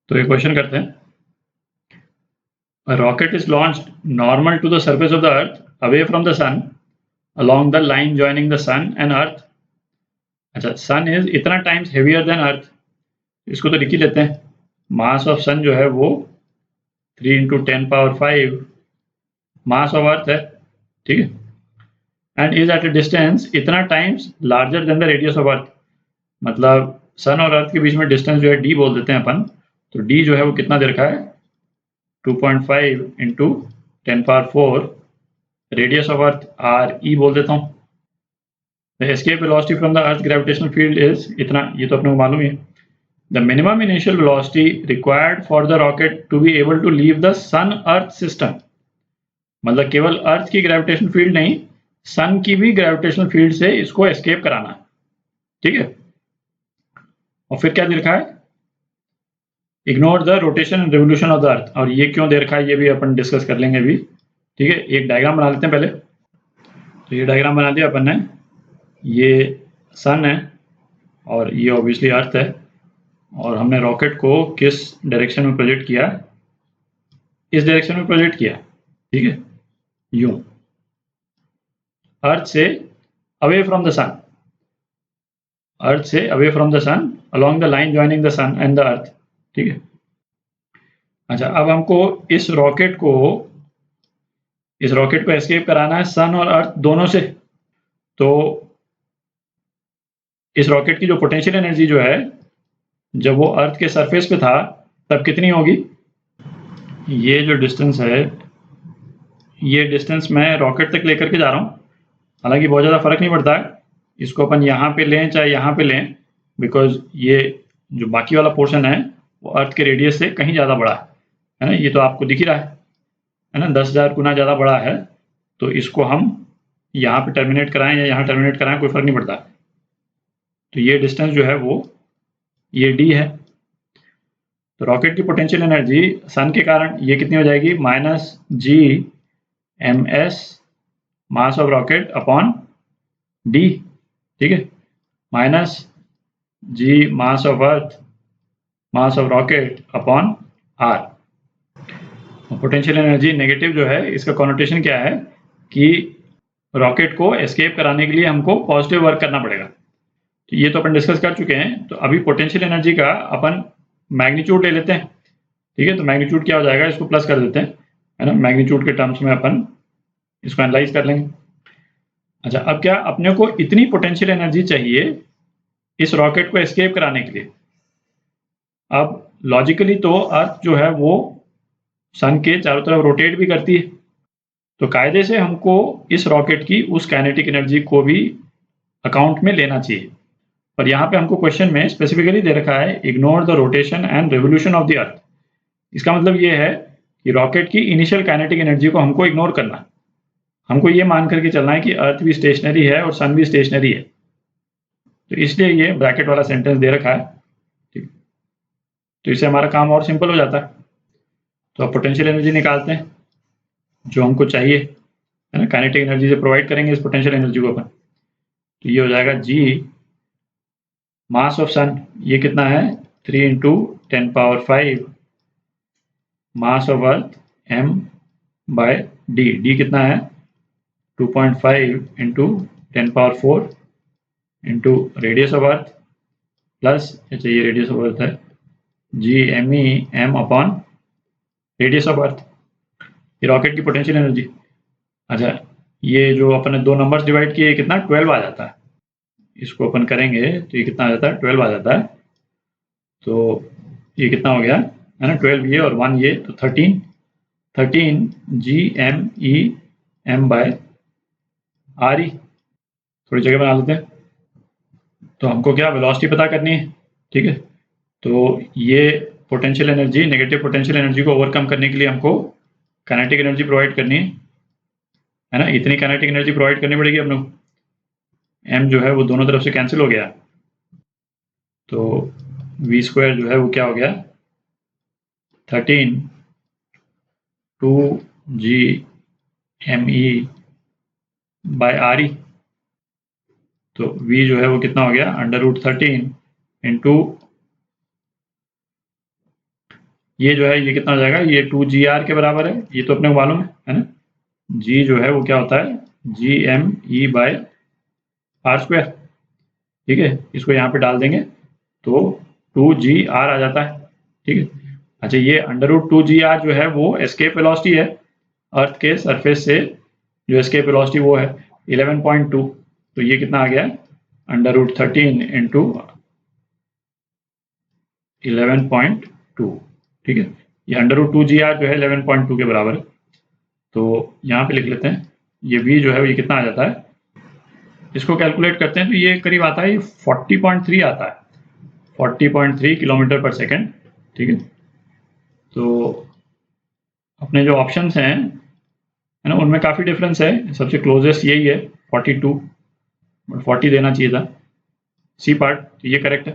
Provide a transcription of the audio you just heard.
तो ये क्वेश्चन करते हैं, a rocket is launched normal to the surface of the earth away from the sun along the line joining the sun and earth. अच्छा, सन is इतना times heavier then अर्थ, इसको तो लिख ही लेते हैं। मास ऑफ सन जो है वो 3 × 10⁵ मास ऑफ अर्थ है, ठीक है। And is at a distance इतना times larger than the radius of earth, मतलब सन और अर्थ के बीच में डिस्टेंस जो है डी बोल देते हैं अपन। तो डी जो है वो कितना दे रखा है, 2.5 × 10⁴, radius of earth R E बोल देता हूँ। The escape velocity from the Earth's gravitational field is इतना, ये तो अपने को मालूम ही है। The minimum initial velocity required for the rocket to be able to leave the Sun-Earth system, मतलब केवल अर्थ की ग्रेविटेशनल फील्ड नहीं, सन की भी ग्रेविटेशनल फील्ड से इसको एस्केप कराना, ठीक है। और फिर क्या दे रखा है, ignore the rotation and revolution of the earth. और ये क्यों दे रखा है ये भी अपन डिस्कस कर लेंगे अभी, ठीक है। एक डायग्राम बना लेते हैं पहले। तो ये डायग्राम बना दिया अपन ने, ये सन है और ये ऑब्वियसली अर्थ है, और हमने रॉकेट को किस डायरेक्शन में प्रोजेक्ट किया, इस डायरेक्शन में प्रोजेक्ट किया, ठीक है, यूं, अर्थ से away from the sun, earth से away from the sun along the line joining the sun and the earth, ठीक है। अच्छा, अब हमको इस रॉकेट को एस्केप कराना है सन और अर्थ दोनों से। तो इस रॉकेट की जो पोटेंशियल एनर्जी जो है, जब वो अर्थ के सरफेस पे था तब कितनी होगी, ये जो डिस्टेंस है, ये डिस्टेंस मैं रॉकेट तक लेकर के जा रहा हूँ। हालांकि बहुत ज़्यादा फर्क नहीं पड़ता है, इसको अपन यहाँ पे लें चाहे यहाँ पे लें, बिकॉज ये जो बाकी वाला पोर्शन है वो अर्थ के रेडियस से कहीं ज़्यादा बड़ा है ना, ये तो आपको दिख ही रहा है ना, 10,000 गुना ज़्यादा बड़ा है। तो इसको हम यहाँ पे टर्मिनेट कराएं या यहाँ टर्मिनेट कराएं, कोई फर्क नहीं पड़ता। तो ये डिस्टेंस जो है वो ये डी है। तो रॉकेट की पोटेंशियल एनर्जी सन के कारण ये कितनी हो जाएगी, -g(ms) mass of rocket upon D, ठीक है, -g mass of earth, mass of rocket upon R. Potential energy negative जो है, इसका कॉनोटेशन क्या है कि रॉकेट को एस्केप कराने के लिए हमको पॉजिटिव वर्क करना पड़ेगा। तो ये तो अपन डिस्कस कर चुके हैं। तो अभी पोटेंशियल एनर्जी का अपन मैग्नीट्यूड ले लेते हैं, ठीक है। तो मैग्नीट्यूड क्या हो जाएगा, इसको प्लस कर देते हैं, है ना, मैग्नीट्यूड के टर्म्स में अपन इसको एनालाइज कर लेंगे। अच्छा, अब क्या अपने को इतनी पोटेंशियल एनर्जी चाहिए इस रॉकेट को एस्केप कराने के लिए। अब लॉजिकली तो अर्थ जो है वो सन के चारों तरफ रोटेट भी करती है, तो कायदे से हमको इस रॉकेट की उस काइनेटिक एनर्जी को भी अकाउंट में लेना चाहिए। और यहाँ पे हमको क्वेश्चन में स्पेसिफिकली दे रखा है, ignore the rotation and revolution of the earth. इसका मतलब ये है कि रॉकेट की इनिशियल काइनेटिक एनर्जी को हमको इग्नोर करना, हमको ये मान करके चलना है कि अर्थ भी स्टेशनरी है और सन भी स्टेशनरी है। तो इसलिए ये ब्रैकेट वाला सेंटेंस दे रखा है, ठीक। तो इससे हमारा काम और सिंपल हो जाता है। तो अब पोटेंशियल एनर्जी निकालते हैं जो हमको चाहिए, है ना, काइनेटिक एनर्जी से प्रोवाइड करेंगे इस पोटेंशियल एनर्जी को अपन। तो ये हो जाएगा जी मास ऑफ सन, ये कितना है 3 × 10⁵, मास ऑफ अर्थ m/d, डी कितना है 2.5 × 10⁴ into radius of earth plus, अच्छा ये रेडियस ऑफ अर्थ है, g(me) m upon radius of अर्थ, ये रॉकेट की पोटेंशियल एनर्जी। अच्छा, ये जो अपन ने दो नंबर्स डिवाइड किए कितना 12 आ जाता है, इसको अपन करेंगे तो ये कितना आ जाता है 12 आ जाता है। तो ये कितना हो गया, है ना, 12 ये और 1 ये, तो 13 g(me) m/re। थोड़ी जगह बना लेते हैं। तो हमको क्या वेलोसिटी पता करनी है, ठीक है। तो ये potential energy, negative potential energy को ओवरकम करने के लिए हमको काइनेटिक एनर्जी प्रोवाइड करनी है ना, इतनी काइनेटिक एनर्जी प्रोवाइड करनी पड़ेगी हम लोग। m जो है वो दोनों तरफ से कैंसिल हो गया, तो v² जो है वो क्या हो गया 13 2g(me)/re। तो v जो है वो कितना हो गया √13 इंटू ये जो है ये कितना हो जाएगा, ये 2gr के बराबर है, ये तो अपने को मालूम है ना। g जो है वो क्या होता है, gme/r²। ठीक है, इसको यहाँ पे डाल देंगे तो 2gr आ जाता है। ठीक है, अच्छा ये √2gr जो है वो एस्केप वेलोसिटी है अर्थ के सरफेस से, जो एस्केप वेलोसिटी वो है 11.2। तो ये कितना आ गया, √13 इंटू 11.2। ठीक है, ये √2gr जो है 11.2 के बराबर है। तो यहाँ पे लिख लेते हैं, ये v जो है ये कितना आ जाता है, इसको कैलकुलेट करते हैं तो ये करीब आता है, ये 40.3 आता है, 40.3 किलोमीटर पर सेकेंड। ठीक है, तो अपने जो ऑप्शंस हैं है ना, उनमें काफ़ी डिफरेंस है, सबसे क्लोजेस्ट यही है 42, बट 40 देना चाहिए था। सी पार्ट, ये करेक्ट है।